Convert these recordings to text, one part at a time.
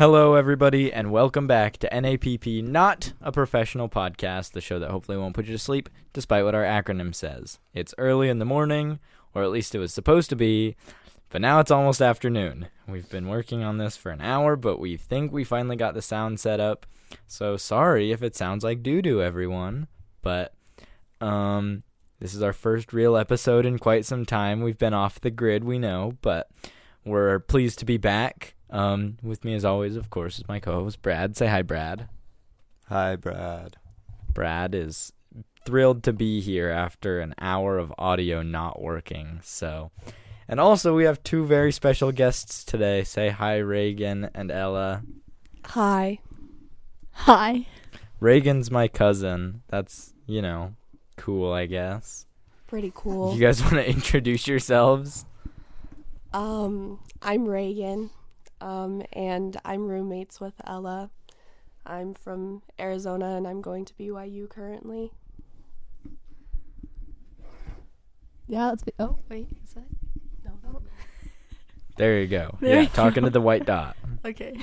Hello, everybody, and welcome back to NAPP, not a professional podcast, the show that hopefully won't put you to sleep, despite what our acronym says. It's early in the morning, or at least it was supposed to be, but now it's almost afternoon. We've been working on this for an hour, but we think we finally got the sound set up, so sorry if it sounds like doo-doo, everyone, but, this is our first real episode in quite some time. We've been off the grid, we know, but we're pleased to be back. With me, as always, of course, is my co-host, Brad. Say hi, Brad. Hi, Brad. Brad is thrilled to be here after an hour of audio not working. And also, we have two very special guests today. Say hi, Reagan and Ella. Hi. Hi. Reagan's my cousin. That's, cool, I guess. Pretty cool. You guys want to introduce yourselves? I'm Reagan. And I'm roommates with Ella. I'm from Arizona, and I'm going to BYU currently. Yeah, let's be. Oh, wait. Is that? No. Oh. There you go. There you talking go. to the white dot. Okay.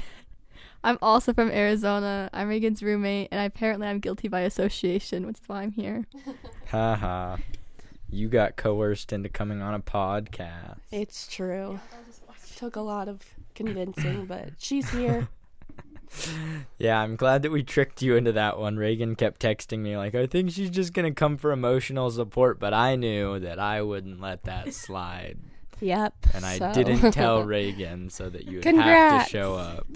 I'm also from Arizona. I'm Reagan's roommate, and apparently I'm guilty by association, which is why I'm here. Haha. You got coerced into coming on a podcast. It's true. Took a lot of convincing, but she's here. Yeah, I'm glad that we tricked you into that one. Reagan kept texting me like, I think she's just going to come for emotional support, but I knew that I wouldn't let that slide. Yep. And I didn't tell Reagan so that you would Congrats. have to show up.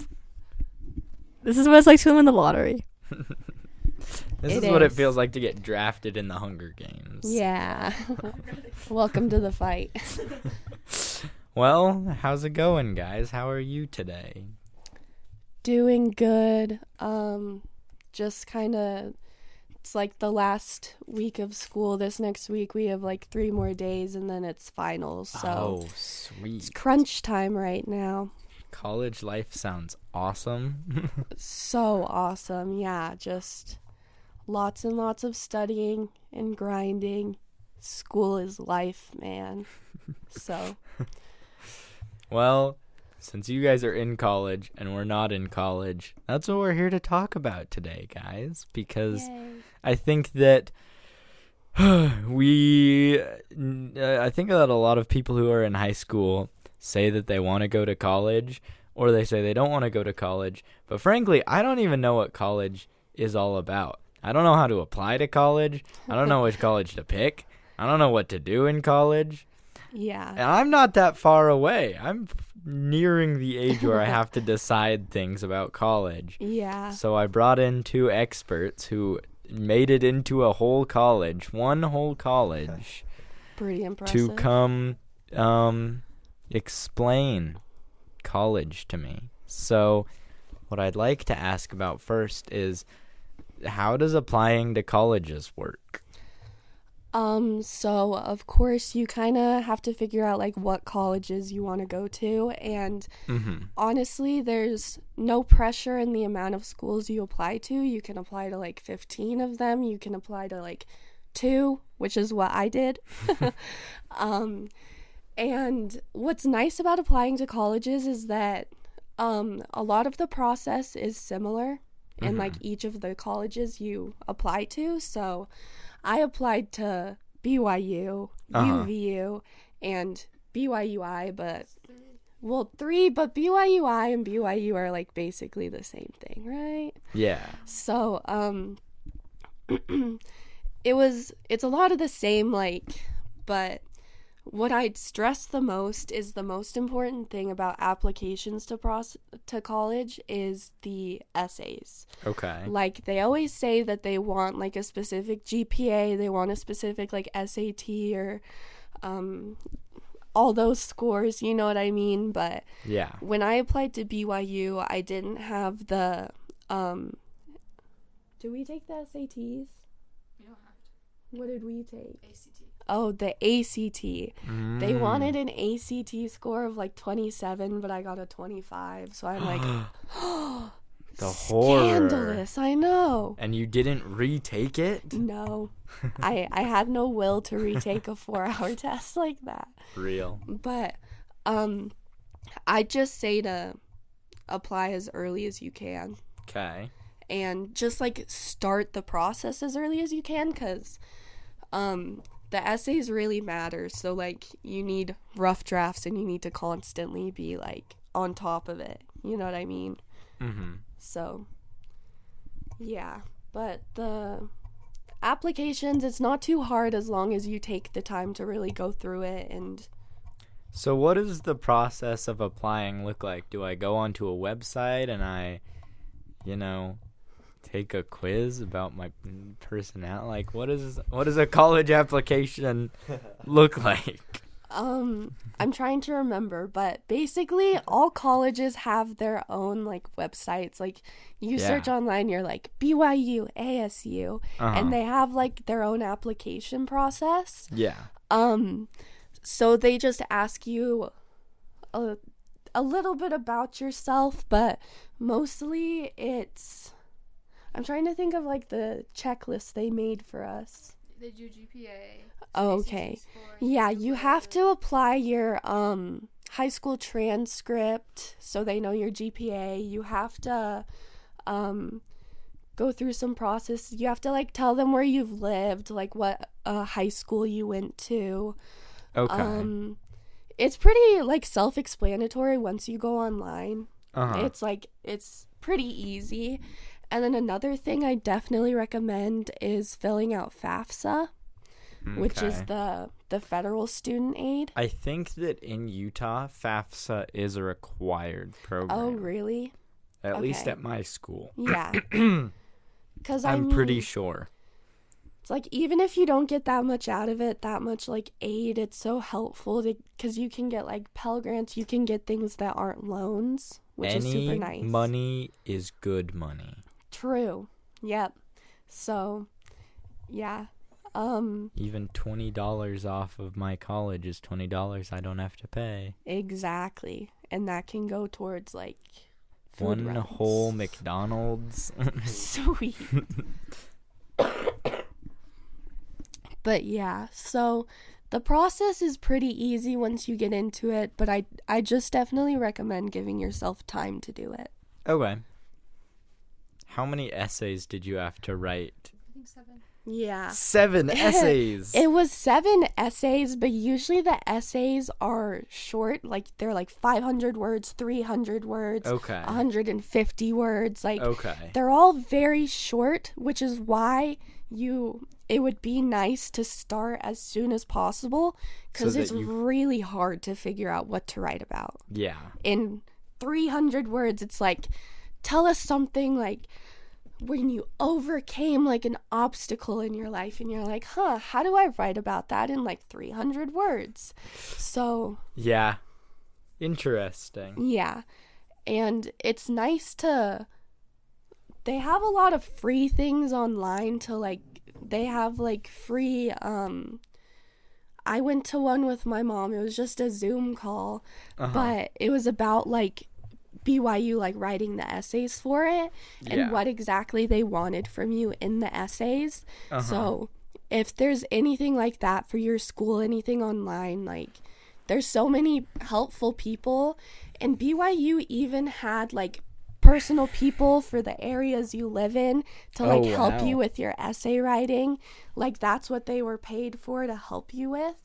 This is what it's like to win the lottery. This It is what it is. feels like to get drafted in the Hunger Games. Yeah. Welcome to the fight. Well, how's it going, guys? How are you today? Doing good. Just kind of, it's like the last week of school. This next week we have like 3 more days and then it's finals. So Oh, sweet. it's crunch time right now. College life sounds awesome. So awesome. Yeah, just lots and lots of studying and grinding. School is life, man. So Well, since you guys are in college and we're not in college, that's what we're here to talk about today, guys, because yay. I think that I think that a lot of people who are in high school say that they want to go to college, or they say they don't want to go to college, but frankly, I don't even know what college is all about. I don't know how to apply to college. I don't know which college to pick. I don't know what to do in college. Yeah. And I'm not that far away. I'm nearing the age where I have to decide things about college. Yeah. So I brought in 2 experts who made it into a whole college, one whole college, Pretty impressive. to come explain college to me. So what I'd like to ask about first is, how does applying to colleges work? So of course you kind of have to figure out like what colleges you want to go to, and honestly there's no pressure in the amount of schools you apply to. You can apply to like 15 of them. You can apply to like 2, which is what I did. And what's nice about applying to colleges is that a lot of the process is similar in like each of the colleges you apply to. So I applied to BYU, UVU, and BYUI, but 3, but BYUI and BYU are like basically the same thing, right? Yeah. So it's a lot of the same, like, but what I'd stress the most is the most important thing about applications to college is the essays. Okay. Like, they always say that they want, like, a specific GPA, they want a specific, like, SAT or all those scores, you know what I mean? But Yeah. when I applied to BYU, I didn't have the, do we take the SATs? You don't have to. What did we take? ACT. Oh, the ACT. They wanted an ACT score of like 27, but I got a 25. So I'm like, The horror. scandalous. I know. And you didn't retake it? No, I had no will to retake a 4-hour test like that. Real. But I just say to apply as early as you can. Okay. And just, like, start the process as early as you can, because the essays really matter. So, like, you need rough drafts, and you need to constantly be, like, on top of it. You know what I mean? Mm-hmm. So, yeah. But the applications, it's not too hard as long as you take the time to really go through it. And So what does the process of applying look like? Do I go onto a website and I, take a quiz about my personality? Like, what does a college application look like? I'm trying to remember, but basically all colleges have their own, like, websites. Like, you search online, you're like BYU, ASU, and they have, like, their own application process. Yeah. So they just ask you a little bit about yourself, but mostly I'm trying to think of, like, the checklist they made for us. They do GPA. Okay. Yeah, you have to apply your high school transcript so they know your GPA. You have to go through some process. You have to, like, tell them where you've lived, like, what high school you went to. Okay. It's pretty, like, self-explanatory once you go online. It's pretty easy. And then another thing I definitely recommend is filling out FAFSA, which is the federal student aid. I think that in Utah, FAFSA is a required program. Oh, really? At least at my school. Yeah. Because I'm pretty sure. It's like, even if you don't get that much out of it, that much, like, aid, it's so helpful because you can get, like, Pell Grants, you can get things that aren't loans, which is super nice. Any money is good money. True. Yep. So, yeah. Even $20 off of my college is $20 I don't have to pay. Exactly. And that can go towards, like, food One rents. whole McDonald's. Sweet. But yeah, so the process is pretty easy once you get into it, but I just definitely recommend giving yourself time to do it. Okay. How many essays did you have to write? I think 7. Yeah. 7 essays! It was 7 essays, but usually the essays are short. Like, they're like 500 words, 300 words, Okay. 150 words. Like, Okay. they're all very short, which is why it would be nice to start as soon as possible, because it's really hard to figure out what to write about. Yeah. In 300 words, it's like, tell us something, like, when you overcame, like, an obstacle in your life, and you're like, how do I write about that in, like, 300 words? So, Yeah. Interesting. yeah. And it's nice they have a lot of free things online to, like, they have, like, free, I went to one with my mom. It was just a Zoom call, but it was about, like, BYU, like, writing the essays for it and what exactly they wanted from you in the essays. So if there's anything like that for your school, anything online, like, there's so many helpful people, and BYU even had, like, personal people for the areas you live in to, like, help you with your essay writing. Like, that's what they were paid for, to help you with.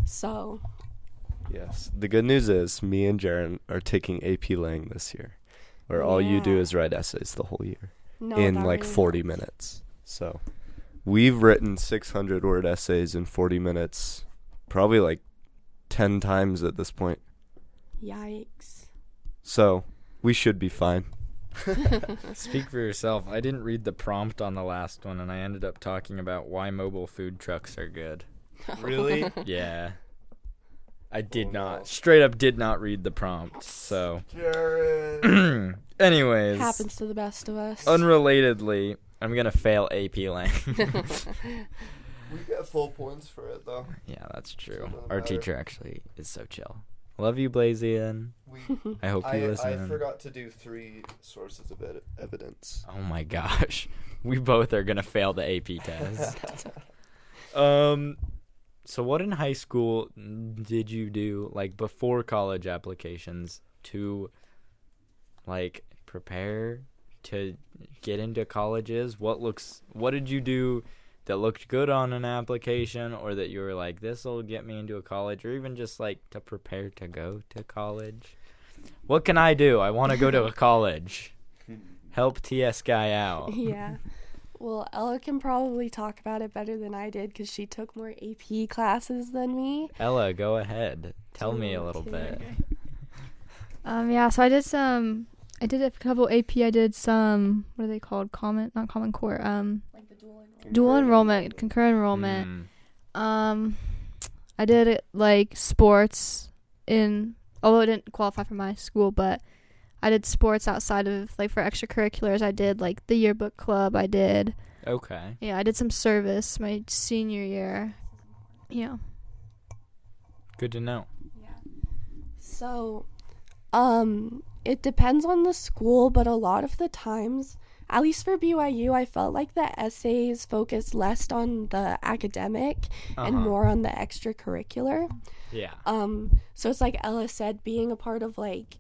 So Yes. The good news is me and Jaren are taking AP Lang this year, where all you do is write essays the whole year in like 40 minutes. So we've written 600-word essays in 40 minutes, probably like 10 times at this point. Yikes. So we should be fine. Speak for yourself. I didn't read the prompt on the last one, and I ended up talking about why mobile food trucks are good. Really? Yeah. I did not. Straight up did not read the prompt, so. Jared. Anyways. Happens to the best of us. Unrelatedly, I'm going to fail AP Lang. We get full points for it, though. Yeah, that's true. Doesn't Our matter. teacher actually is so chill. Love you, Blazian. I hope you listen. I forgot to do 3 sources of evidence. Oh my gosh. We both are going to fail the AP test. So what in high school did you do, like, before college applications to like prepare to get into colleges? What did you do that looked good on an application, or that you were like, this will get me into a college, or even just like to prepare to go to college? What can I do? I want to go to a college. Help TS guy out. Yeah. Well, Ella can probably talk about it better than I did because she took more AP classes than me. Ella, go ahead. Tell me a little bit. Yeah, so I did a couple AP. I did some, what are they called? Not Common Core. Like the dual enrollment, concurrent enrollment. I did like sports although it didn't qualify for my school, but I did sports outside of, like, for extracurriculars. I did, like, the yearbook club. I did. Okay. Yeah, I did some service my senior year. Yeah. Good to know. Yeah. So, it depends on the school, but a lot of the times, at least for BYU, I felt like the essays focused less on the academic and more on the extracurricular. Yeah. So it's like Ella said, being a part of, like,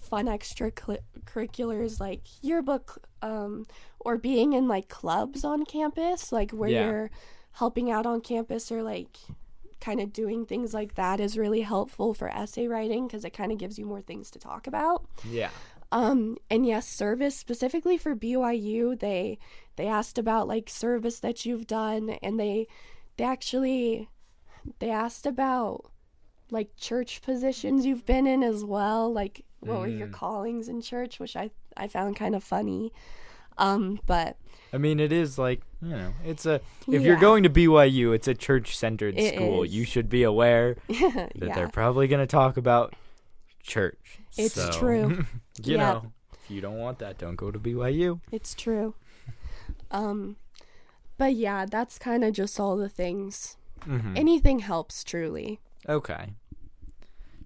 fun extracurriculars like yearbook, or being in, like, clubs on campus, like, where you're helping out on campus, or, like, kind of doing things like that is really helpful for essay writing because it kind of gives you more things to talk about. Yeah. And yes, service, specifically for BYU, they asked about, like, service that you've done, and they asked about, like, church positions you've been in as well, like, what were your callings in church, which I found kind of funny. But I mean, it is like, it's if you're going to BYU, it's a church-centered school. You should be aware that they're probably going to talk about church. It's true. You know, if you don't want that, don't go to BYU. It's true. But yeah, that's kind of just all the things. Anything helps, truly. Okay.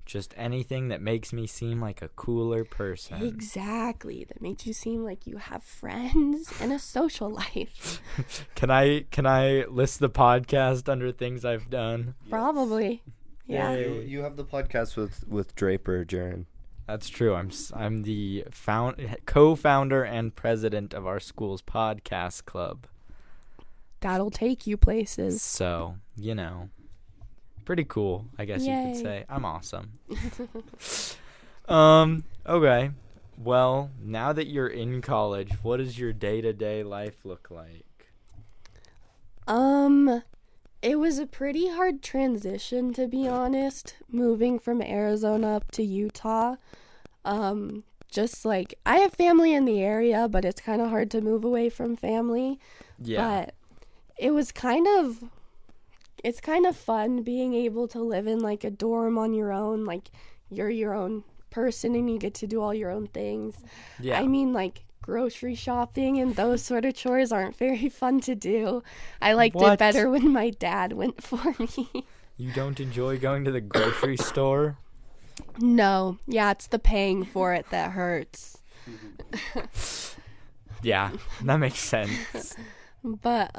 Just anything that makes me seem like a cooler person. Exactly. That makes you seem like you have friends and a social life. Can I list the podcast under things I've done? Probably. Yeah. You have the podcast with Draper, Jaren. That's true. I'm the co-founder and president of our school's podcast club. That'll take you places. So, pretty cool, I guess you could say. I'm awesome. Okay. Well, now that you're in college, what does your day-to-day life look like? It was a pretty hard transition, to be honest, moving from Arizona up to Utah. Just like, I have family in the area, but it's kind of hard to move away from family. Yeah. But it's kind of fun being able to live in, like, a dorm on your own. Like, you're your own person and you get to do all your own things. Yeah. I mean, like, grocery shopping and those sort of chores aren't very fun to do. I liked it better when my dad went for me. You don't enjoy going to the grocery store? No. Yeah, it's the paying for it that hurts. Yeah, that makes sense. But,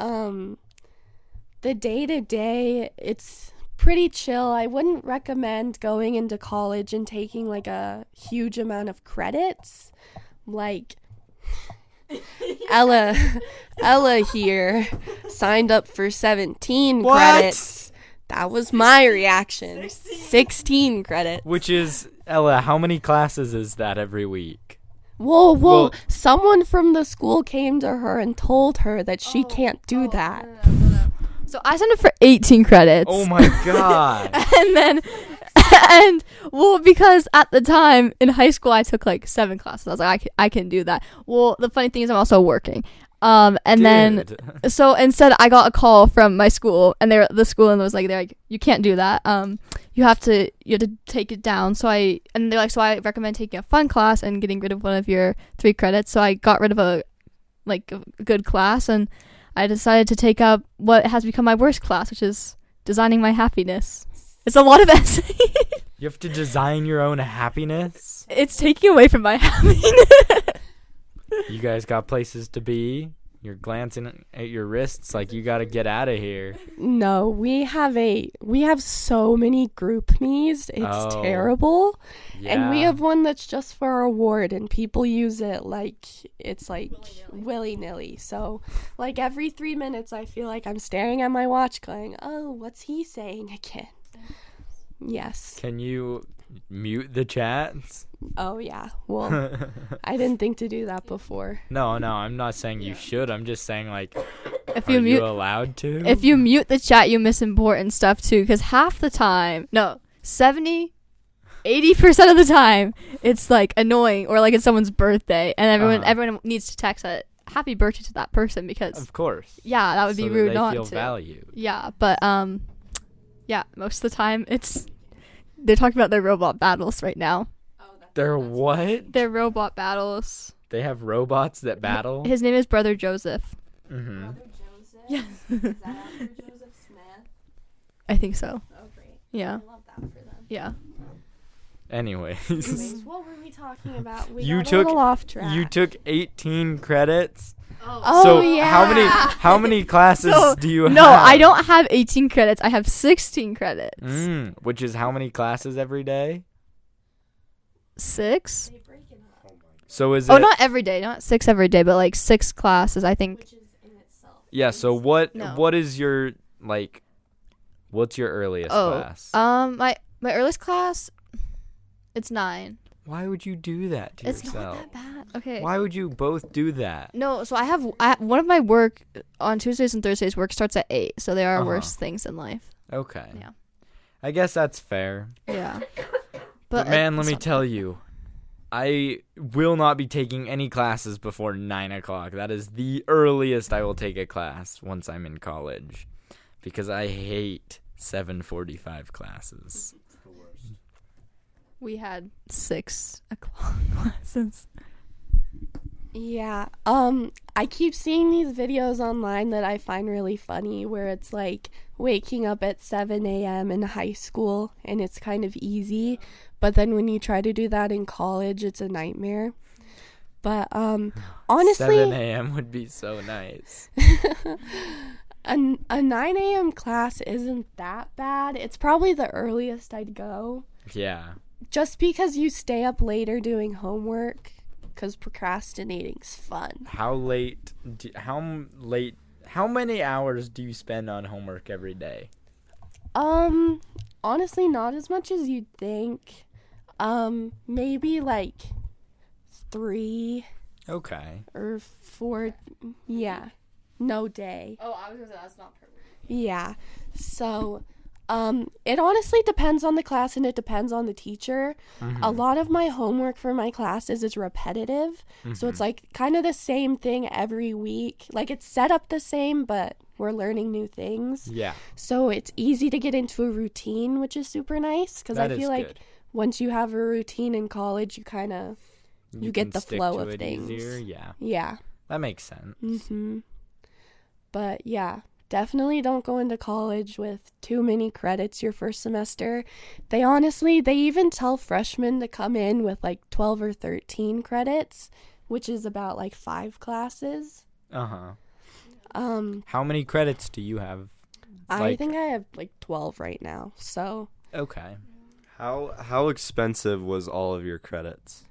the day-to-day, it's pretty chill. I wouldn't recommend going into college and taking, like, a huge amount of credits. Like, Ella here signed up for 17 credits. That was my reaction. 16 credits. Which is, Ella, how many classes is that every week? Whoa, someone from the school came to her and told her that she can't do that. No. So I signed up for 18 credits. Oh my god. Because at the time in high school I took like 7 classes. I was like, I can do that. Well, the funny thing is I'm also working. Then so instead I got a call from my school, and they're like, you can't do that. You have to take it down. So I recommend taking a fun class and getting rid of one of your 3 credits. So I got rid of a good class, and I decided to take up what has become my worst class, which is designing my happiness. It's a lot of essays. You have to design your own happiness? It's taking away from my happiness. You guys got places to be? You're glancing at your wrists like you got to get out of here. No, we have so many group me's. It's terrible. Yeah. And we have one that's just for our award, and people use it like it's like willy-nilly. So like every 3 minutes I feel like I'm staring at my watch going, oh, what's he saying again? Yes. Can you mute the chats? Oh, yeah. Well, I didn't think to do that before. No, I'm not saying you should. I'm just saying, like, If are you mute, you allowed to? if you mute the chat, you miss important stuff too. Because half the time, 80% of the time, it's like annoying or like it's someone's birthday, and everyone needs to text a happy birthday to that person because, of course, yeah, that would be rude they not feel to. valued. Yeah, but yeah, most of the time they're talking about their robot battles right now. They're what? They're robot battles. They have robots that battle? His name is Brother Joseph. Mm-hmm. Brother Joseph? Yeah. Is that after Joseph Smith? I think so. Oh, great. Yeah. I love that for them. Yeah. Anyways, What were we talking about? We You got took- a little off track. you took 18 credits. Oh, So yeah. how many classes So, do you have? No, I don't have 18 credits. I have 16 credits. Which is how many classes every day? 6? They break it up, So is Oh, it? not every day. Not 6 every day, but like 6 classes, I think. which is in itself. Yeah. So what? No. What is your like? What's your earliest class? My earliest class, it's 9. Why would you do that to It's yourself? not that bad. Okay. Why would you both do that? No, so I have one of my work on Tuesdays and Thursdays. Work starts at 8, so there are Uh-huh. worse things in life. Okay. Yeah. I guess that's fair. Yeah. But man, let me tell you, I will not be taking any classes before 9 o'clock. That is the earliest I will take a class once I'm in college, because I hate 7:45 classes. We had 6 o'clock classes. Yeah. I keep seeing these videos online that I find really funny where it's like waking up at 7 a.m. in high school and it's kind of easy, but then when you try to do that in college, it's a nightmare. But honestly, 7 a.m. would be so nice. a 9 a.m. class isn't that bad. It's probably the earliest I'd go. Yeah. Just because you stay up later doing homework, because procrastinating's fun. How many hours do you spend on homework every day? Honestly, not as much as you'd think. Maybe like 3 Okay. or 4. Yeah, no day. Oh, I was gonna say that's not per week. Yeah, so it honestly depends on the class and it depends on the teacher. Mm-hmm. A lot of my homework for my classes is repetitive, so it's like kind of the same thing every week. Like it's set up the same, but we're learning new things. Yeah. So it's easy to get into a routine, which is super nice because I That feel is like good. once you have a routine in college, you kind of you get can the stick flow to of it things. easier. Yeah. Yeah. That makes sense. But yeah, definitely don't go into college with too many credits your first semester. They even tell freshmen to come in with like 12 or 13 credits, which is about like 5 classes. Uh-huh. How many credits do you have? I think I have like 12 right now. So, Okay. How expensive was all of your credits?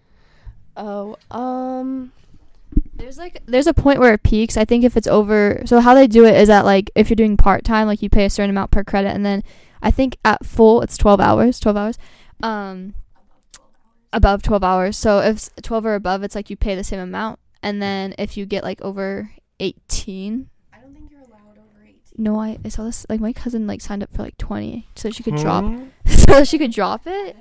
There's a point where it peaks. I think if it's over, so how they do it is that like if you're doing part-time, like you pay a certain amount per credit, and then I think at full it's 12 hours. Above 12 hours. So if it's 12 or above, it's like you pay the same amount, and then if you get like over 18, I don't think you're allowed over 18. no, I saw this, like my cousin like signed up for like 20 so she could drop it,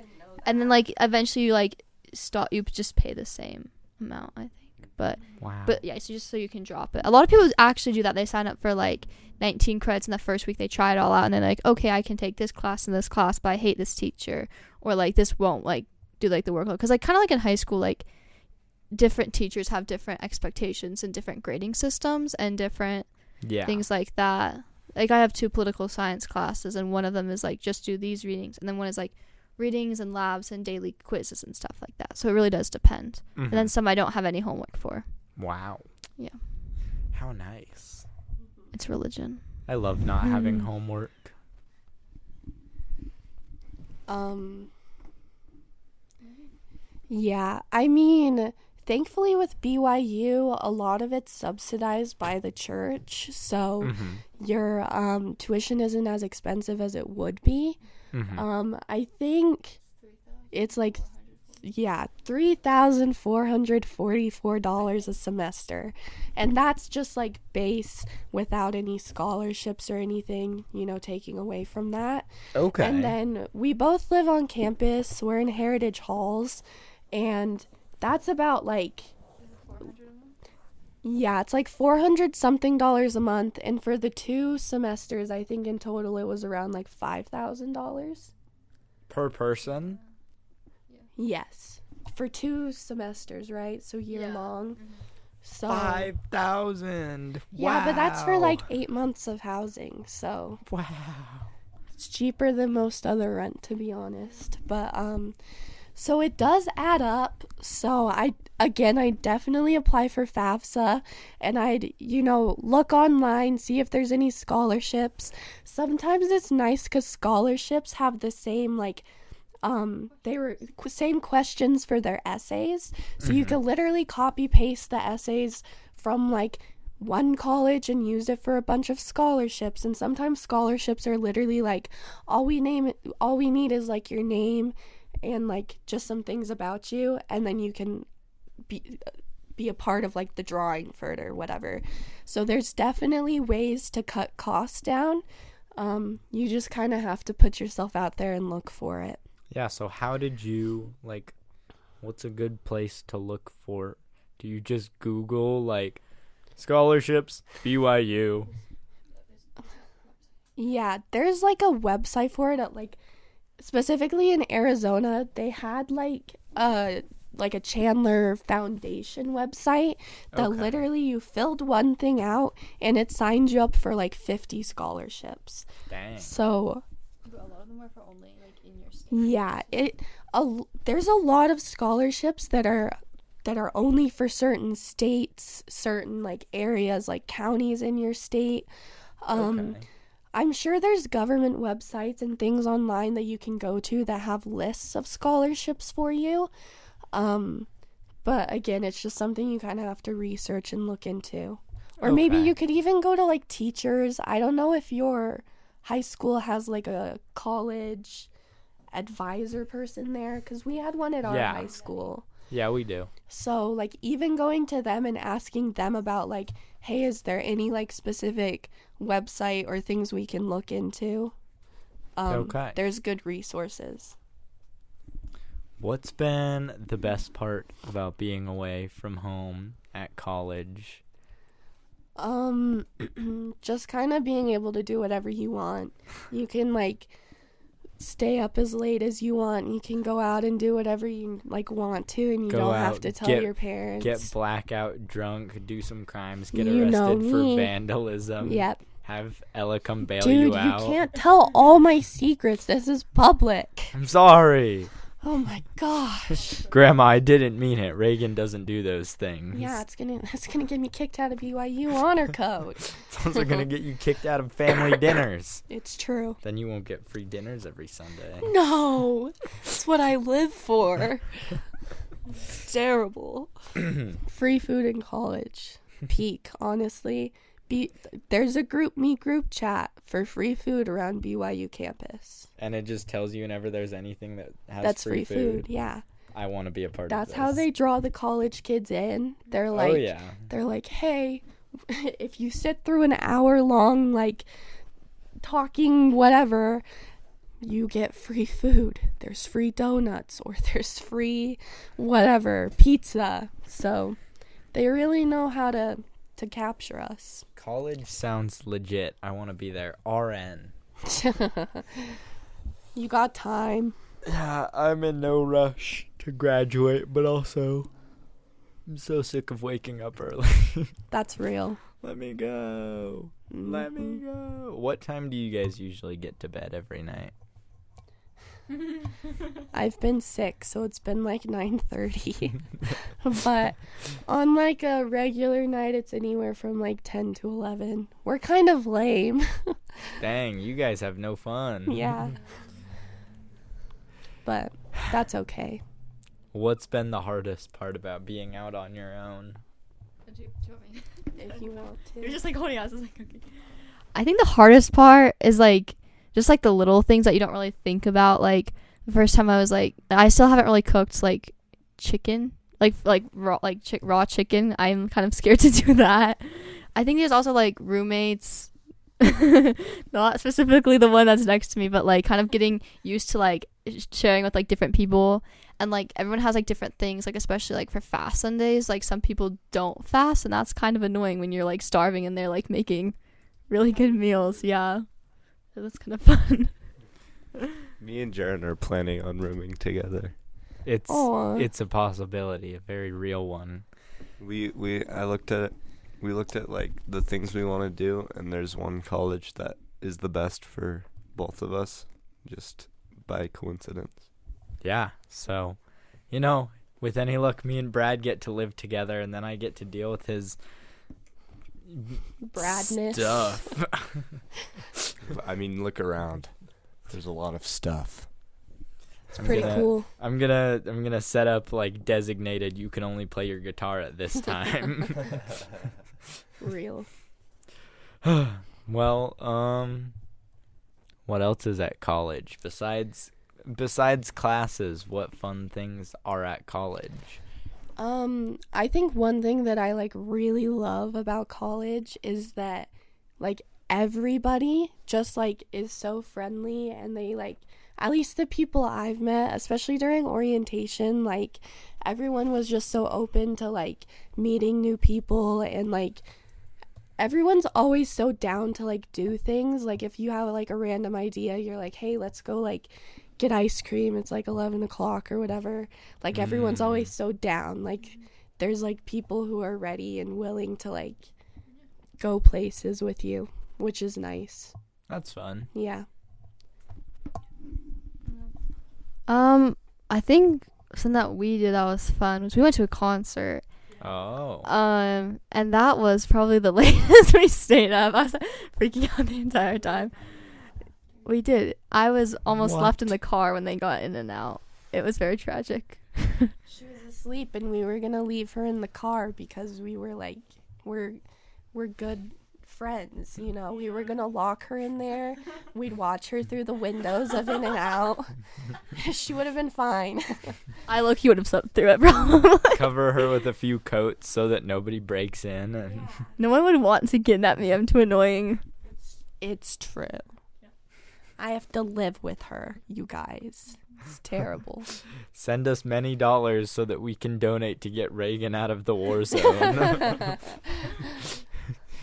and then like eventually you like stop, you just pay the same amount, I think. But Wow. But yeah, so just so you can drop it. A lot of people actually do that. They sign up for like 19 credits in the first week. They try it all out, and then like, okay, I can take this class and this class, but I hate this teacher, or like this won't like do like the workload. Because like kind of like in high school, like different teachers have different expectations and different grading systems and different things like that. Like I have 2 political science classes, and one of them is like just do these readings, and then one is like readings and labs and daily quizzes and stuff like that. So it really does depend. And then some I don't have any homework for. Wow. Yeah. How nice. It's religion. I love not having homework. Yeah, I mean, thankfully with BYU, a lot of it's subsidized by the church, so your tuition isn't as expensive as it would be. I think it's like, yeah, $3,444 a semester, and that's just like base without any scholarships or anything, you know, taking away from that. Okay. And then we both live on campus. We're in Heritage Halls, and that's about like, yeah, it's like $400 something a month, and for the 2 semesters, I think in total it was around like $5,000 per person. Yes, for 2 semesters, right? So year long. So 5,000. yeah, but that's for like 8 months of housing. So wow, it's cheaper than most other rent, to be honest. But so it does add up. So I definitely apply for FAFSA, and I'd, you know, look online, see if there's any scholarships. Sometimes it's nice because scholarships have the same, like, they were same questions for their essays. So you can literally copy paste the essays from like one college and use it for a bunch of scholarships. And sometimes scholarships are literally like, all we need is like your name and like just some things about you, and then you can be a part of like the drawing for it or whatever. So there's definitely ways to cut costs down. You just kind of have to put yourself out there and look for it. Yeah, so how did you, like, what's a good place to look for? Do you just Google, like, scholarships, BYU? Yeah, there's, like, a website for it. Like, specifically in Arizona, they had, like a Chandler Foundation website that literally you filled one thing out, and it signed you up for, like, 50 scholarships. Dang. So But a lot of them are for only like in your state. yeah, there's a lot of scholarships that are only for certain states, certain like areas, like counties in your state. I'm sure there's government websites and things online that you can go to that have lists of scholarships for you. But again, it's just something you kind of have to research and look into. Or maybe you could even go to like teachers. I don't know if your high school has like a college advisor person there, because we had one at our high school. Yeah, we do. So like even going to them and asking them about like, hey, is there any like specific website or things we can look into? There's good resources. What's been the best part about being away from home at college? Just kind of being able to do whatever you want. You can like stay up as late as you want. You can go out and do whatever you like want to, and you don't have to tell your parents. Get blackout drunk, do some crimes, get arrested for vandalism. Yep. Have Ella come bail you out. Dude, you can't tell all my secrets. This is public. I'm sorry. Oh my gosh. Grandma, I didn't mean it. Reagan doesn't do those things. Yeah, it's gonna get me kicked out of BYU honor code. It's also gonna get you kicked out of family dinners. It's true. Then you won't get free dinners every Sunday. No, that's what I live for. It's terrible. Free food in college. Peak, honestly. There's a group chat for free food around BYU campus. And it just tells you whenever there's anything that has that's free food. Yeah. I want to be a part of That's this. how they draw the college kids in. They're like, they're like, hey, if you sit through an hour long, like, talking whatever, you get free food. There's free donuts, or there's free whatever, pizza. So they really know how to capture us. College sounds legit. I want to be there. RN. You got time. Yeah, I'm in no rush to graduate, but also I'm so sick of waking up early. That's real. Let me go. Let me go. What time do you guys usually get to bed every night? I've been sick, so it's been like 9:30. But on like a regular night, it's anywhere from like 10 to 11. We're kind of lame. Dang, you guys have no fun. Yeah. But that's okay. What's been the hardest part about being out on your own? If you want to. You're just like holding us. Like, okay. I think the hardest part is like just like the little things that you don't really think about. Like the first time I was like, I still haven't really cooked like chicken, like raw chicken. I'm kind of scared to do that. I think there's also like roommates, not specifically the one that's next to me, but like kind of getting used to like sharing with like different people. And like everyone has like different things, like especially like for fast Sundays, like some people don't fast, and that's kind of annoying when you're like starving and they're like making really good meals. Yeah, so that's kind of fun. Me and Jaren are planning on rooming together. It's a possibility, a very real one. We looked at like the things we want to do, and there's one college that is the best for both of us, just by coincidence. Yeah, so, you know, with any luck, me and Brad get to live together, and then I get to deal with his Bradness stuff. I mean, look around. There's a lot of stuff. It's pretty cool. I'm gonna set up like designated. You can only play your guitar at this time. Real. Well, what else is at college besides classes? What fun things are at college? I think one thing that I like really love about college is that like everybody just like is so friendly, and they like, at least the people I've met, especially during orientation, like everyone was just so open to like meeting new people, and like everyone's always so down to like do things. Like if you have like a random idea, you're like, hey, let's go like get ice cream, it's like 11 o'clock or whatever. Like everyone's always so down. Like there's like people who are ready and willing to like go places with you, which is nice. That's fun. Yeah. I think something that we did that was fun was we went to a concert. Oh. And that was probably the latest we stayed up. I was freaking out the entire time. We did. I was almost left in the car when they got in and out. It was very tragic. She was asleep, and we were gonna leave her in the car because we were like, we're good friends, you know. We were gonna lock her in there. We'd watch her through the windows of In and Out. She would have been fine. I low-key would have slept through it, probably. Cover her with a few coats so that nobody breaks in. And no one would want to kidnap me. I'm too annoying. It's true. I have to live with her, you guys. It's terrible. Send us many dollars so that we can donate to get Reagan out of the war zone.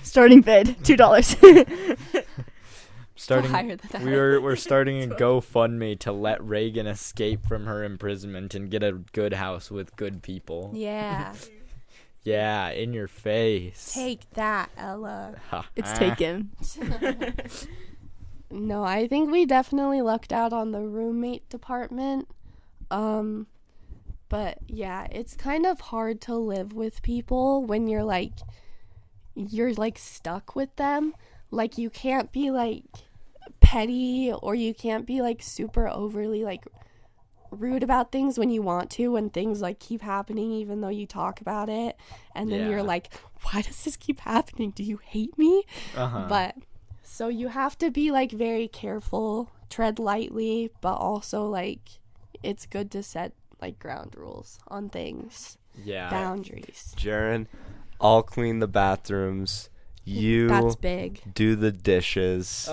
Starting bid, $2. We're starting a GoFundMe to let Reagan escape from her imprisonment and get a good house with good people. Yeah. Yeah, in your face. Take that, Ella. It's taken. No, I think we definitely lucked out on the roommate department. But yeah, it's kind of hard to live with people when you're like stuck with them. Like you can't be like petty, or you can't be like super overly like rude about things when you want to, when things like keep happening even though you talk about it, and then you're like, why does this keep happening? Do you hate me? But so you have to be like very careful, tread lightly, but also like it's good to set like ground rules on things. Yeah. Boundaries. Jaren, I'll clean the bathrooms. You That's big. do the dishes.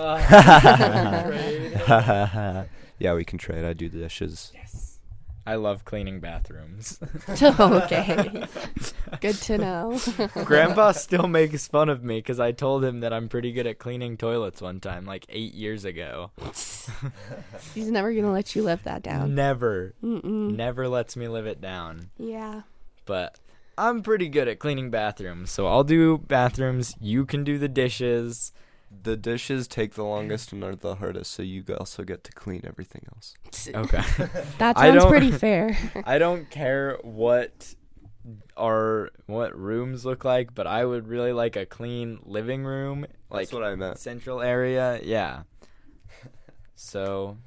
Yeah, we can trade. I do the dishes. Yes. I love cleaning bathrooms. Okay. Good to know. Grandpa still makes fun of me because I told him that I'm pretty good at cleaning toilets one time, like 8 years ago. He's never going to let you live that down. Never. Never lets me live it down. Yeah. But I'm pretty good at cleaning bathrooms, so I'll do bathrooms. You can do the dishes. The dishes take the longest and are the hardest, so you also get to clean everything else. Okay. That sounds pretty fair. I don't care what rooms look like, but I would really like a clean living room. That's what I meant. Central area, yeah. So,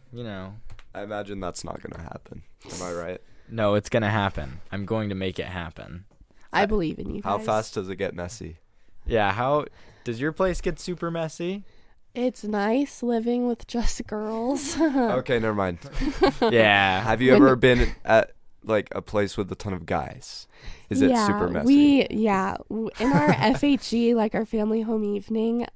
I imagine that's not going to happen. Am I right? No, it's going to happen. I'm going to make it happen. I believe in you guys. How fast does it get messy? Yeah, how does your place get super messy? It's nice living with just girls. Okay, never mind. Yeah. Have you ever been at like a place with a ton of guys? Is it super messy? In our FHE, like our family home evening,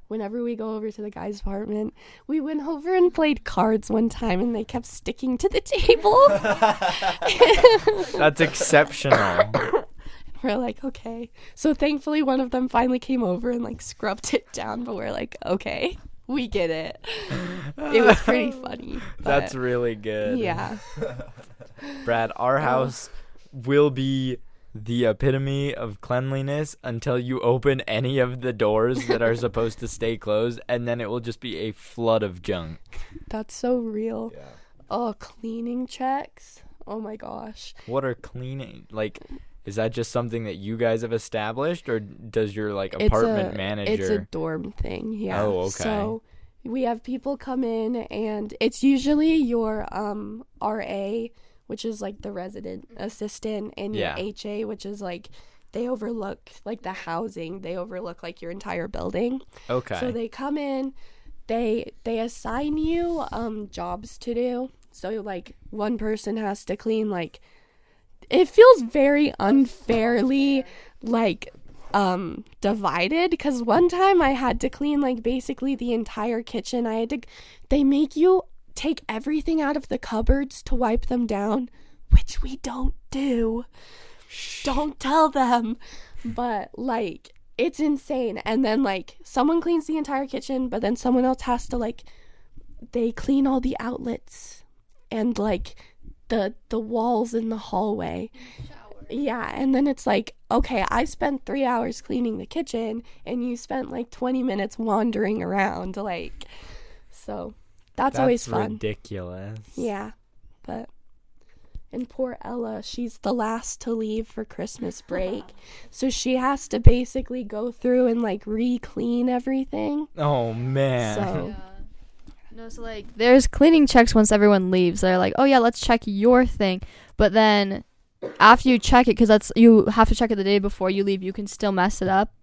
whenever we go over to the guys' apartment, we went over and played cards one time and they kept sticking to the table. That's exceptional. We're like, okay. So thankfully one of them finally came over and like scrubbed it down, but we're like, okay, we get it. It was pretty funny. That's really good. Yeah. Brad, our house will be the epitome of cleanliness until you open any of the doors that are supposed to stay closed, and then it will just be a flood of junk. That's so real. Yeah. Oh, cleaning checks. Oh my gosh. What are cleaning? Like, is that just something that you guys have established, or does your apartment manager? It's a dorm thing. Yeah. Oh, okay. So we have people come in, and it's usually your RA, which is like the resident assistant, and your HA, which is like they overlook like the housing. They overlook like your entire building. Okay. So they come in, they assign you jobs to do. So like one person has to clean like. It feels very unfairly like divided, because one time I had to clean like basically the entire kitchen. They make you take everything out of the cupboards to wipe them down, which we don't do. Don't tell them. But like it's insane. And then like someone cleans the entire kitchen, but then someone else has to like they clean all the outlets and like the walls in the hallway. Shower. Yeah, and then it's like, okay, I spent 3 hours cleaning the kitchen and you spent like 20 minutes wandering around, like, so that's always fun. Ridiculous. Yeah, but and poor Ella, she's the last to leave for Christmas break, so she has to basically go through and like re-clean everything. Oh man. So yeah. No, so like there's cleaning checks once everyone leaves. They're like, oh yeah, let's check your thing. But then after you check it, because you have to check it the day before you leave, you can still mess it up,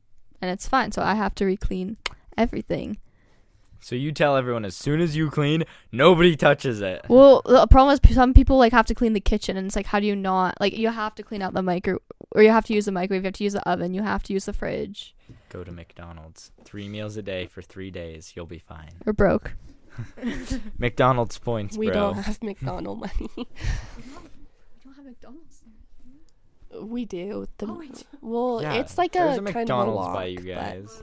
and it's fine. So I have to re-clean everything. So you tell everyone as soon as you clean, nobody touches it. Well, the problem is some people like have to clean the kitchen, and it's like, how do you not? Like, you have to clean out the microwave, or you have to use the microwave, you have to use the oven, you have to use the fridge. Go to McDonald's. 3 meals a day for 3 days. You'll be fine. We're broke. McDonald's points, bro. we don't have McDonald's money. We don't have McDonald's. We do. We do. Well, Yeah, it's like there's a a kind McDonald's of a walk, by you guys.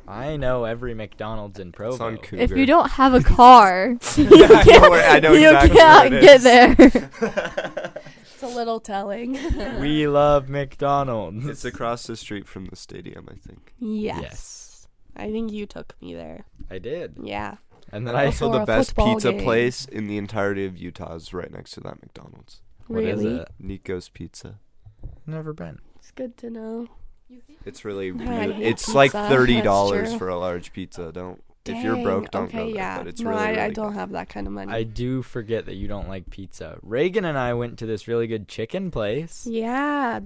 I know every McDonald's in Provo. It's on Cougar. If you don't have a car, I know you exactly can't where it get is. But it's a little telling. We love McDonald's. It's across the street from the stadium, I think. Yes. I think you took me there. I did. Yeah. And then I Also, Also, the a best football pizza game. place in the entirety of Utah is right next to that McDonald's. What is Really? it? Nico's Pizza. Never been. It's good to know. It's really, I hate it's like pizza, $30 that's true. for a large pizza. If Dang, you're broke, don't okay, go there. yeah. But it's no, really, really I good. don't have that kind of money. I do forget that you don't like pizza. Reagan and I went to this really good chicken place. Yeah,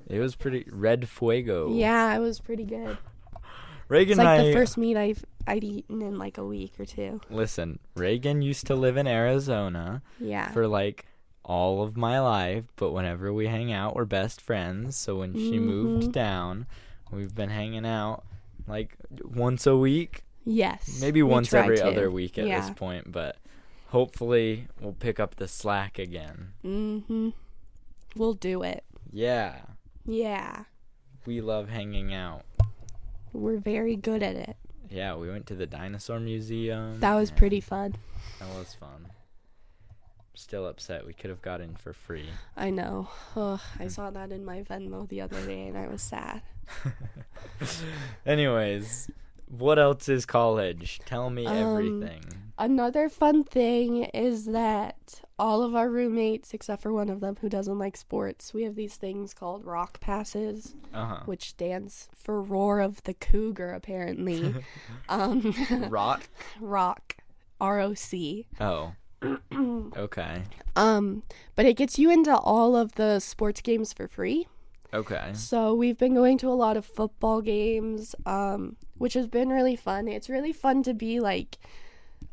It was pretty Red Fuego. yeah, it was pretty good. Reagan It's like and I the first meat I'd eaten in like a week or two. listen. Reagan used to live in Arizona Yeah. for like all of my life, but whenever we hang out, we're best friends. So when she moved down, we've been hanging out like once a week. Yes. Maybe we once try every to. other week at Yeah. this point, but hopefully we'll pick up the slack again. Mhm. We'll do it. Yeah, Yeah. we love hanging out. We're very good at it. Yeah, we went to the dinosaur museum. That was and pretty fun. That was fun. still upset. We could have got in for free. I know. Ugh, I saw that in my Venmo the other day, and I was sad. Anyways, what else is college? Tell me everything. Another fun thing is that all of our roommates, except for one of them who doesn't like sports, we have these things called rock passes, which stands for Roar of the Cougar, apparently. Rock? Rock. R-O-C. Oh. Okay. But it gets you into all of the sports games for free. Okay. So we've been going to a lot of football games, which has been really fun. It's really fun to be like,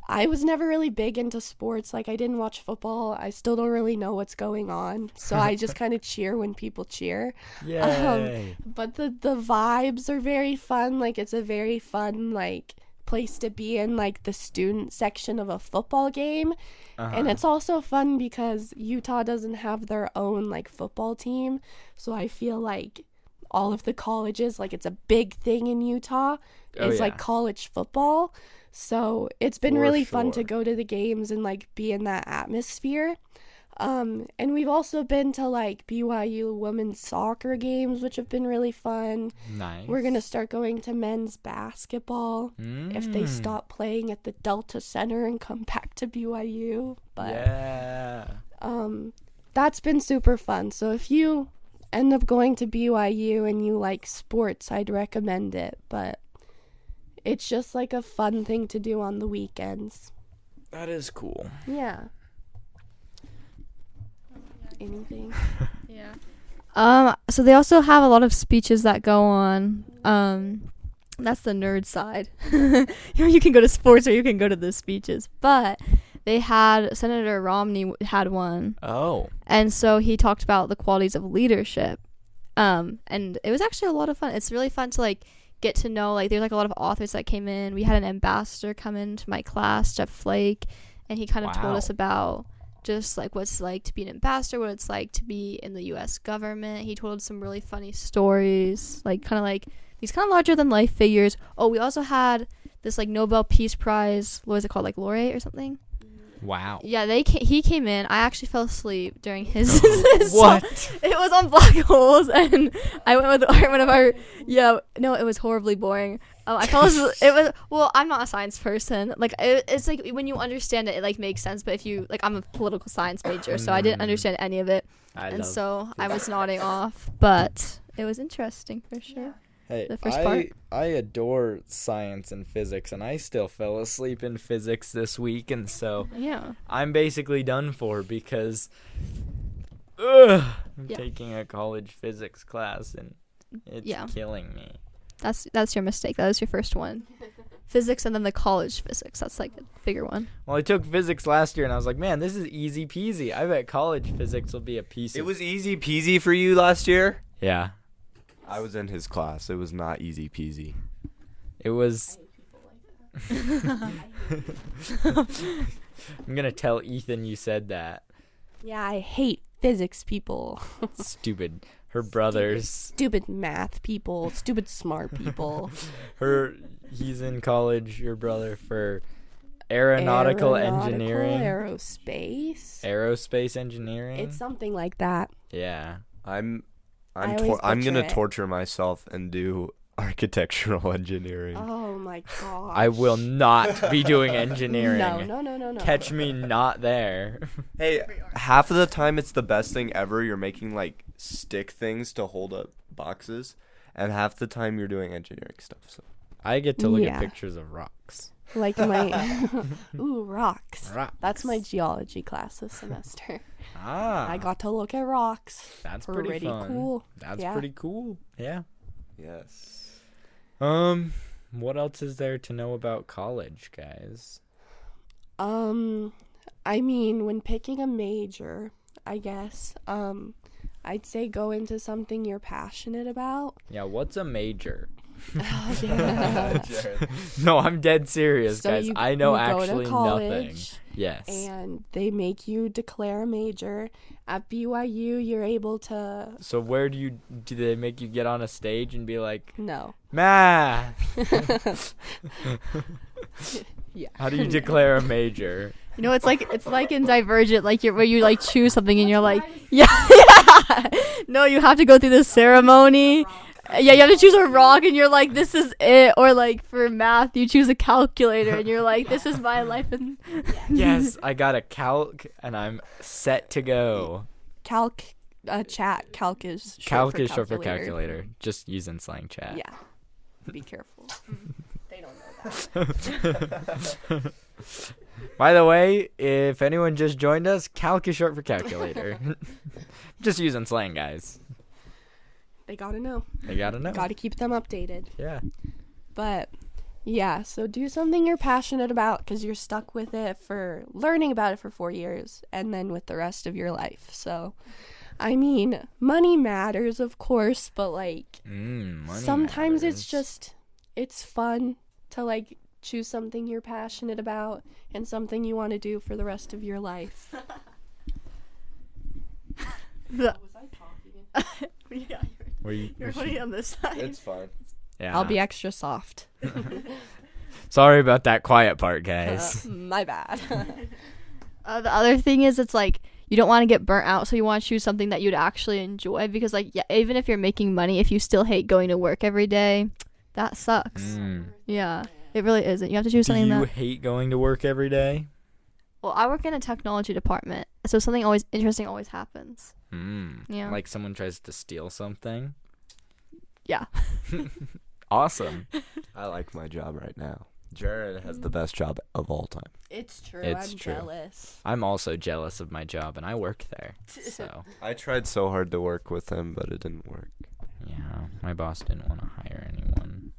I was never really big into sports. Like, I didn't watch football. I still don't really know what's going on. So I just kind of cheer when people cheer. Yay. But the vibes are very fun. Like, it's a very fun, like, place to be in, like, the student section of a football game. And it's also fun because Utah doesn't have their own, like, football team. So I feel like all of the colleges, like, it's a big thing in Utah. It's like college football. So it's been really fun to go to the games and, like, be in that atmosphere. And we've also been to, like, BYU women's soccer games, which have been really fun. Nice. We're going to start going to men's basketball if they stop playing at the Delta Center and come back to BYU. But yeah. That's been super fun. So if you end up going to BYU and you like sports, I'd recommend it. But it's just like a fun thing to do on the weekends. That is cool. Yeah. Anything? Yeah. So they also have a lot of speeches that go on. That's the nerd side. You can go to sports or you can go to the speeches. But they had Senator Romney had one. Oh. And so he talked about the qualities of leadership. And it was actually a lot of fun. It's really fun to like get to know, like, there's like a lot of authors that came in. We had an ambassador come into my class, Jeff Flake, and he kind of told us about just like what it's like to be an ambassador, what it's like to be in the U.S. government. He told some really funny stories, like kind of like these kind of larger than life figures. Oh, we also had this like Nobel Peace Prize, what was it called, like laureate or something? Wow. Yeah, he came in. I actually fell asleep during his What? It was on black holes, and I went with one of our. Yeah, no, it was horribly boring. I fell asleep. It was, well, I'm not a science person. Like it's like when you understand it, it like makes sense. But if you like, I'm a political science major, so I didn't understand any of it, I was nodding off. But it was interesting for sure. Hey, the first part. I adore science and physics, and I still fell asleep in physics this week, and so I'm basically done for because I'm taking a college physics class, and it's killing me. That's your mistake. That was your first one. Physics and then the college physics. That's like a bigger one. Well, I took physics last year, and I was like, man, this is easy peasy. I bet college physics will be a piece of... It was easy peasy for you last year? Yeah. I was in his class. It was not easy peasy. It was... I'm going to tell Ethan you said that. Yeah, I hate physics people. Stupid. Her brothers. Stupid math people. Stupid smart people. He's in college, your brother, for aeronautical engineering. Aerospace engineering. It's something like that. Yeah. I'm gonna torture myself and do architectural engineering. Oh my gosh. I will not be doing engineering. No. Catch me not there. Hey, half of the time it's the best thing ever. You're making like stick things to hold up boxes, and half the time you're doing engineering stuff. So I get to look at pictures of rocks. Like my rocks. Rocks. That's my geology class this semester. I got to look at rocks. That's pretty fun. Cool. That's pretty cool. Yeah. Yes. What else is there to know about college, guys? I mean, when picking a major, I guess, I'd say go into something you're passionate about. Yeah, what's a major? Oh, yeah. No, I'm dead serious, so guys. I know actually college, nothing. Yes. And they make you declare a major. At BYU, you're able to... So where do they make you get on a stage and be like... No. Math! Yeah. How do you declare a major? You know, it's like in Divergent, like where you like choose something and you're like, yeah. No, you have to go through this ceremony. Yeah, you have to choose a rock and you're like, this is it. Or like for math, you choose a calculator and you're like, this is my life. And Yes, I got a calc and I'm set to go. Calc is Calc is short for calculator. Just using slang chat. Yeah. Be careful. They don't know that. By the way, if anyone just joined us, calc is short for calculator. Just using slang, guys. They gotta know. They gotta know. Gotta keep them updated. Yeah. But yeah, so do something you're passionate about because you're stuck with it for learning about it for 4 years and then with the rest of your life. So, I mean, money matters, of course, but like money sometimes matters. it's fun to like choose something you're passionate about and something you want to do for the rest of your life. the, Was I talking? yeah, You're putting it on this side. It's fine. Yeah. I'll be extra soft. Sorry about that quiet part, guys. My bad. The other thing is, it's like you don't want to get burnt out, so you want to choose something that you'd actually enjoy. Because, like, yeah, even if you're making money, if you still hate going to work every day, that sucks. Yeah, it really isn't. You have to choose something Do you that. hate going to work every day? Well, I work in a technology department, so something always interesting always happens. Yeah. Like someone tries to steal something? Yeah. Awesome. I like my job right now. Jared has the best job of all time. It's true. It's I'm true. jealous. I'm also jealous of my job, and I work there. So, I tried so hard to work with him, but it didn't work. yeah, my boss didn't want to hire anyone.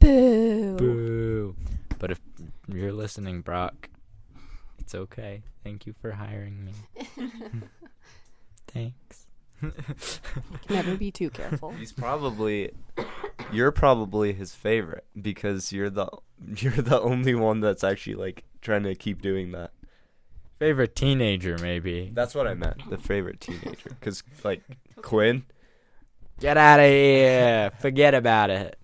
Boo. Boo. But if you're listening, Brock, it's okay. Thank you for hiring me. Thanks. Never be too careful. You're probably his favorite because you're the only one that's actually like trying to keep doing that. Favorite teenager, maybe. That's what I meant. The favorite teenager, because like Quinn. Get out of here. Forget about it.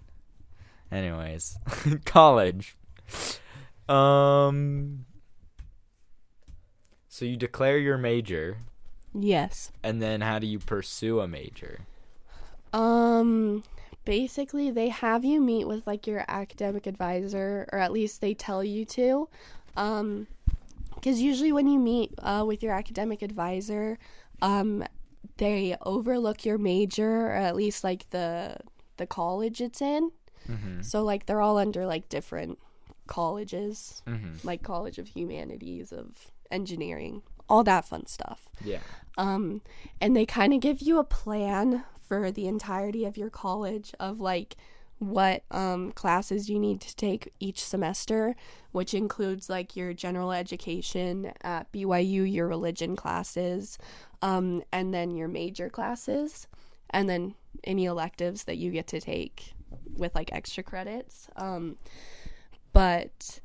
Anyways, college. So you declare your major, Yes. and then how do you pursue a major? Basically they have you meet with like your academic advisor, or at least they tell you to. Because usually when you meet with your academic advisor, they overlook your major, or at least like the college it's in. Mm-hmm. So like they're all under like different colleges, Mm-hmm. like College of Humanities, of Engineering, all that fun stuff. Yeah. And they kind of give you a plan for the entirety of your college of like what classes you need to take each semester, which includes like your general education at BYU, your religion classes, and then your major classes, and then any electives that you get to take with like extra credits. But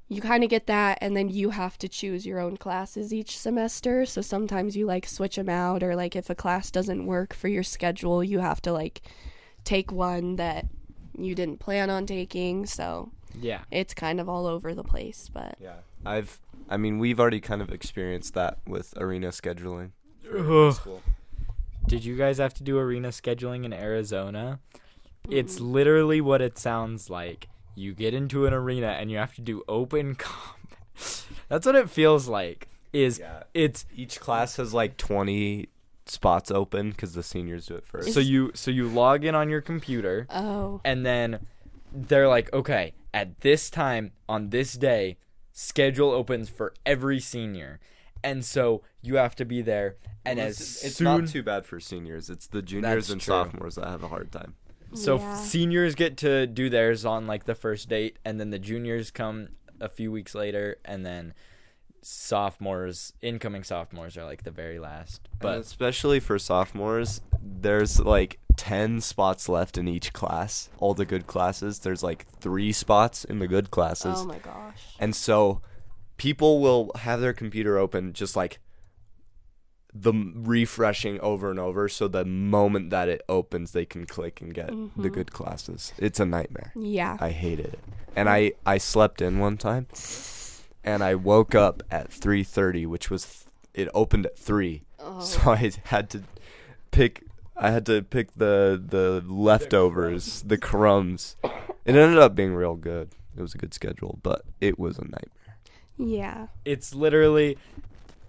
you kind of get that, and then you have to choose your own classes each semester. So sometimes you like switch them out, or like if a class doesn't work for your schedule, you have to like take one that you didn't plan on taking. So Yeah. it's kind of all over the place. But Yeah, we've already kind of experienced that with arena scheduling. Ugh. School. Did you guys have to do arena scheduling in Arizona? It's literally what it sounds like. You get into an arena and you have to do open combat. That's what it feels like. It's Each class has like 20 spots open because the seniors do it first. so you log in on your computer, and then they're like, okay, at this time on this day, schedule opens for every senior, and so you have to be there. And it's not too bad for seniors. It's the juniors That's and true. sophomores that have a hard time. So Yeah. seniors get to do theirs on like the first date, and then the juniors come a few weeks later, and then incoming sophomores are like the very last. And But especially for sophomores, there's like 10 spots left in each class. All the good classes, there's like 3 spots in the good classes. oh my gosh. And so people will have their computer open just like the refreshing over and over, so the moment that it opens they can click and get the good classes. It's a nightmare. Yeah. I hated it. And I slept in one time, and I woke up at 3:30, which was it opened at 3. Oh. So I had to pick the leftovers, the crumbs. It ended up being real good. It was a good schedule, but it was a nightmare. Yeah. It's literally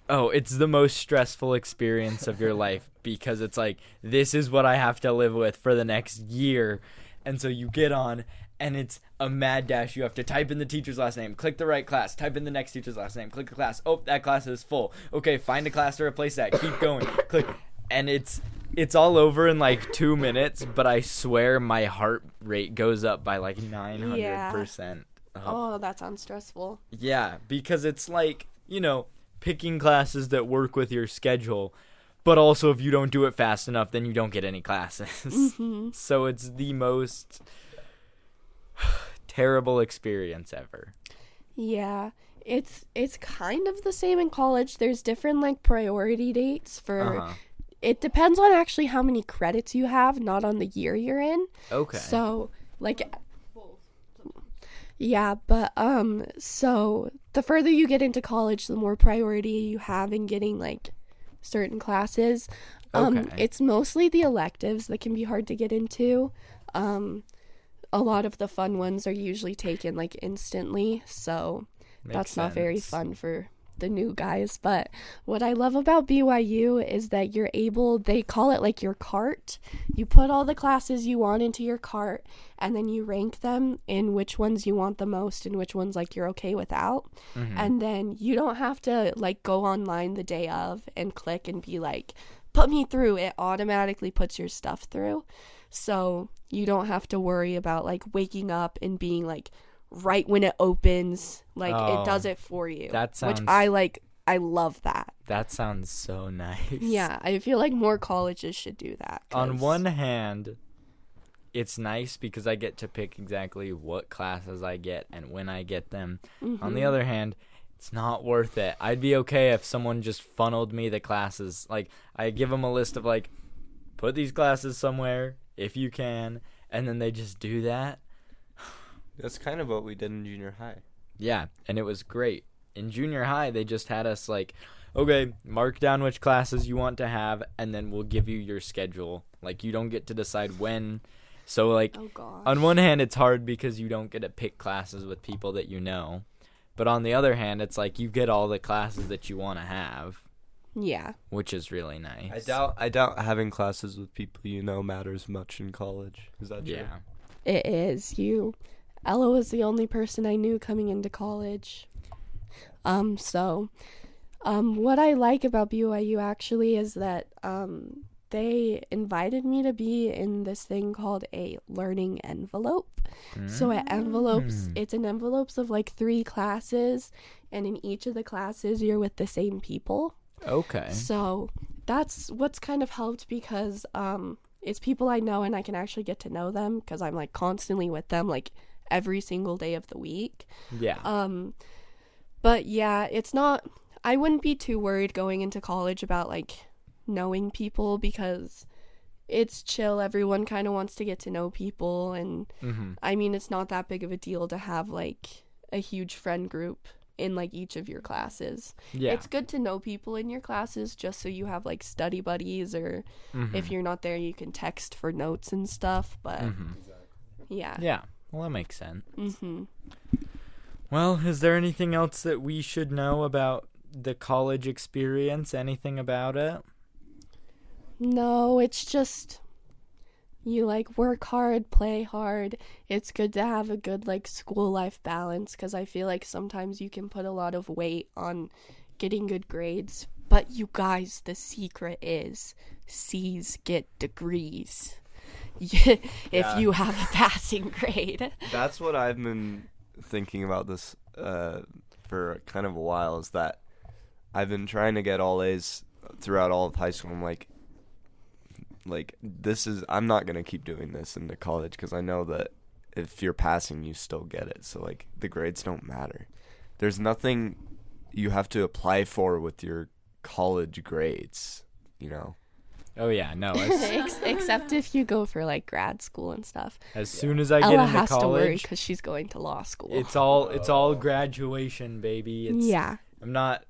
it's the most stressful experience of your life because it's like, this is what I have to live with for the next year. And so you get on, and it's a mad dash. You have to type in the teacher's last name, click the right class, type in the next teacher's last name, click the class. Oh, that class is full. Okay, find a class to replace that. Keep going. Click. And it's all over in like 2 minutes, but I swear my heart rate goes up by like 900%. Oh, that sounds stressful. Yeah, because it's like, picking classes that work with your schedule, but also if you don't do it fast enough, then you don't get any classes. Mm-hmm. So it's the most terrible experience ever. Yeah, it's kind of the same in college. There's different like priority dates for it depends on actually how many credits you have, not on the year you're in. Okay. So like yeah, but so the further you get into college, the more priority you have in getting like certain classes. It's mostly the electives that can be hard to get into. A lot of the fun ones are usually taken like instantly, so that's not very fun for the new guys. But what I love about BYU is that they call it like your cart. You put all the classes you want into your cart, and then you rank them in which ones you want the most and which ones like you're okay without. Mm-hmm. And then you don't have to like go online the day of and click and be like, put me through. It automatically puts your stuff through, so you don't have to worry about like waking up and being like right when it opens, like it does it for you. Which I love that. That sounds so nice. Yeah, I feel like more colleges should do that. On one hand, it's nice because I get to pick exactly what classes I get and when I get them. Mm-hmm. On the other hand, it's not worth it. I'd be okay if someone just funneled me the classes. Like, I give them a list of like, put these classes somewhere if you can, and then they just do that. That's kind of what we did in junior high. Yeah, and it was great. In junior high, they just had us like, okay, mark down which classes you want to have, and then we'll give you your schedule. Like, you don't get to decide when. So, like, on one hand, it's hard because you don't get to pick classes with people that you know. But on the other hand, it's like you get all the classes that you want to have. Yeah. Which is really nice. I doubt having classes with people you know matters much in college. Is that true? Yeah. It is. Ella was the only person I knew coming into college. What I like about BYU actually is that they invited me to be in this thing called a learning envelope. So it's in envelopes of like 3 classes, and in each of the classes you're with the same people. Okay. So that's what's kind of helped because it's people I know and I can actually get to know them because I'm like constantly with them like every single day of the week. Yeah. But yeah, I wouldn't be too worried going into college about like knowing people because it's chill. Everyone kind of wants to get to know people, and I mean, it's not that big of a deal to have like a huge friend group in like each of your classes. Yeah. It's good to know people in your classes just so you have like study buddies, or if you're not there you can text for notes and stuff, but yeah. Yeah. Well, that makes sense. Well, is there anything else that we should know about the college experience? Anything about it? No, it's just you like work hard, play hard. It's good to have a good like school life balance because I feel like sometimes you can put a lot of weight on getting good grades. But you guys, the secret is C's get degrees. If you have a passing grade. That's what I've been thinking about this for kind of a while, is that I've been trying to get all A's throughout all of high school. I'm like I'm not going to keep doing this into college because I know that if you're passing, you still get it. So like the grades don't matter. There's nothing you have to apply for with your college grades, you know? Oh yeah, no. Except if you go for like grad school and stuff. As soon as I get Ella into has to worry college, because she's going to law school. it's all graduation, baby. Yeah. I'm not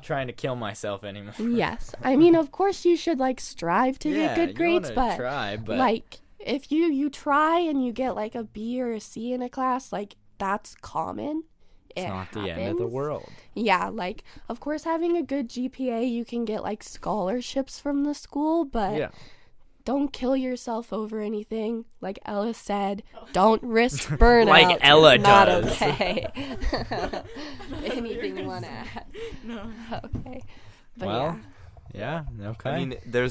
trying to kill myself anymore. Yes. I mean, of course you should like strive to Yeah, get good grades, you but, wanna try, but like if you try and you get like a B or a C in a class, like that's common. it's not the end of the world. Yeah, like of course having a good GPA, you can get like scholarships from the school, but Yeah. don't kill yourself over anything. Like Ella said, don't risk burnout. Like Ella it's not does. okay. Anything you want to add? No. Okay. But Well, yeah, okay. I mean, there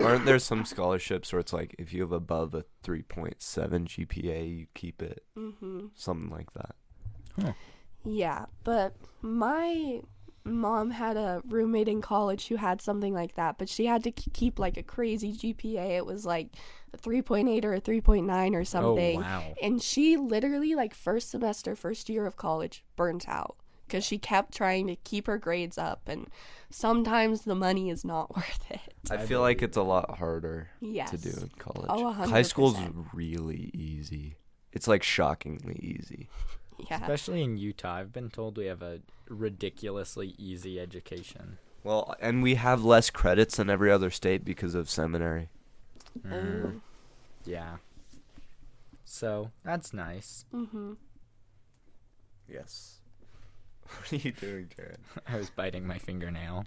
aren't there some scholarships where it's like if you have above a 3.7 GPA, you keep it, something like that. yeah, but my mom had a roommate in college who had something like that, but she had to keep like a crazy GPA. It was like a 3.8 or a 3.9 or something. Oh, wow. And she literally like first year of college burnt out because she kept trying to keep her grades up, and sometimes the money is not worth it. I feel like it's a lot harder Yes. to do in college. Oh, 100%. High school's really easy. It's like shockingly easy. Yeah. Especially in Utah, I've been told we have a ridiculously easy education. Well, and we have less credits than every other state because of seminary. Oh. Yeah. So, that's nice. Yes. What are you doing, Jared? I was biting my fingernail.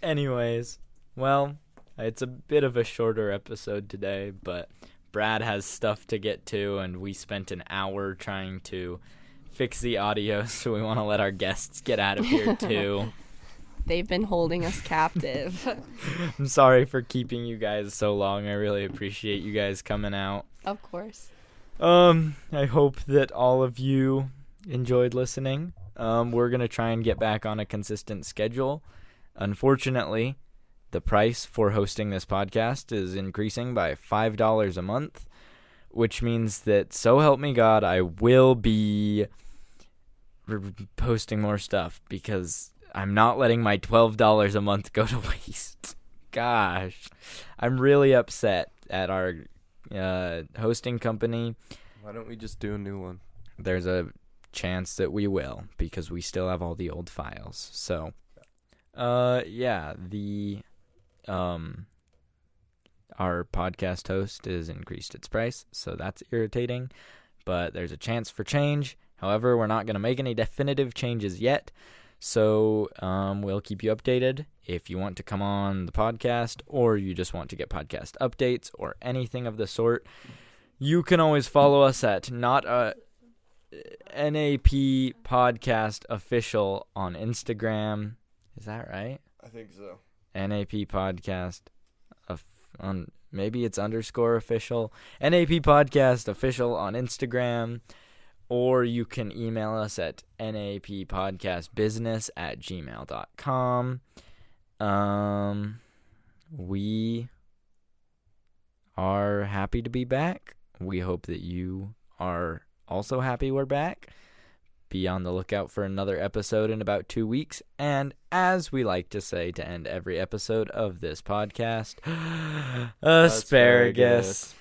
Anyways, well, it's a bit of a shorter episode today, but Brad has stuff to get to, and we spent an hour trying to fix the audio, so we want to let our guests get out of here too. They've been holding us captive. I'm sorry for keeping you guys so long. I really appreciate you guys coming out. Of course. I hope that all of you enjoyed listening. We're going to try and get back on a consistent schedule. Unfortunately, the price for hosting this podcast is increasing by $5 a month, which means that, so help me God, I will be posting more stuff because I'm not letting my $12 a month go to waste. Gosh, I'm really upset at our hosting company. Why don't we just do a new one? There's a chance that we will because we still have all the old files. So, yeah, our podcast host has increased its price, so that's irritating, but there's a chance for change. However, we're not going to make any definitive changes yet, so we'll keep you updated. If you want to come on the podcast or you just want to get podcast updates or anything of the sort, you can always follow us at NAP Podcast Official on Instagram. Is that right? I think so. NAP Podcast on maybe it's _official. NAP Podcast Official on Instagram, or you can email us at nappodcastbusiness@gmail.com. We are happy to be back. We hope that you are also happy we're back. Be on the lookout for another episode in about 2 weeks. And as we like to say to end every episode of this podcast, asparagus.